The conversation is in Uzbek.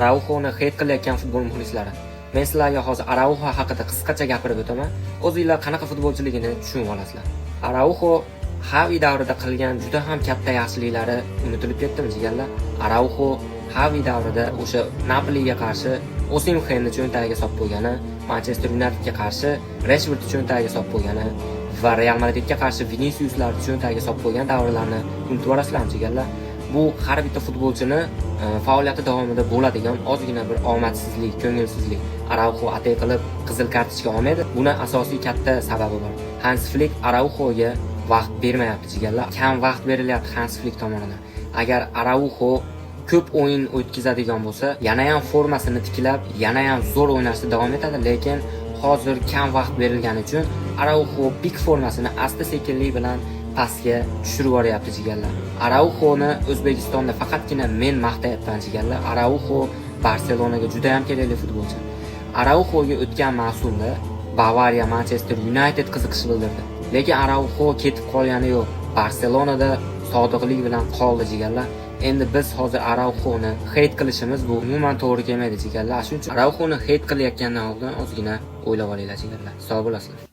Arauxoni heyt qilayotgan futbol muxlislari. Men sizlarga hozir Arauxo haqida qisqacha gapirib o'taman. O'zingizlar qanaqa futbolchiligini tushunib olasizlar. Arauxo Xavi davrida qilgan juda ham katta yaxshiliklari unutilib ketdimi jigarlar? Arauxo Xavi davrida o'sha Napoliga qarshi Osimhenni cho'ntagiga solib qo'ygani, Manchester Unitedga qarshi Rashfordni cho'ntagiga solib qo'ygani va Real Madridga qarshi Viniciuslarni cho'ntagiga solib qo'ygan davrlarni unutib olasizlarmi jigarlar? Bu har bitta futbolchini faoliyati davomida bo'ladigan ozgina bir omadsizlik, ko'ngilsizlik. Arauxo atay qilib qizil kartochka olmaydi. Buni asosiy katta sababi bor. Hans Flick Arauxoga vaqt bermayapti jigarlar. Kam vaqt berilyapti Hans Flick tomonidan. Agar Arauxo ko'p o'yin o'tkazadigan bo'lsa, yana ham formasini tiklab, yana ham zo'r o'ynashda davom etadi, lekin hozir kam vaqt berilgani uchun Arauxo pik formasini asta-sekinlik bilan pastga tushirib yuboryapti jigarlar. Arauxoni O'zbekistonda faqatgina men maqtayapman jigarlar. Arauxo Barselonaga juda ham kerakli futbolchi. Arauxoga o'tgan mavsumda Bavariya, Manchester United qiziqish bildirdi. Lekin Arauxo ketib qolgani yo'q. Barselonada sodiqlik bilan qoldi jigarlar. Endi biz hozir Arauxoni heyt qilishimiz bu umuman to'g'ri kelmaydi jigarlar. Shuning uchun Arauxoni heyt qilayotgandan oldin ozgina o'ylab olinglar jigarlar. Sog' bo'lasizlar.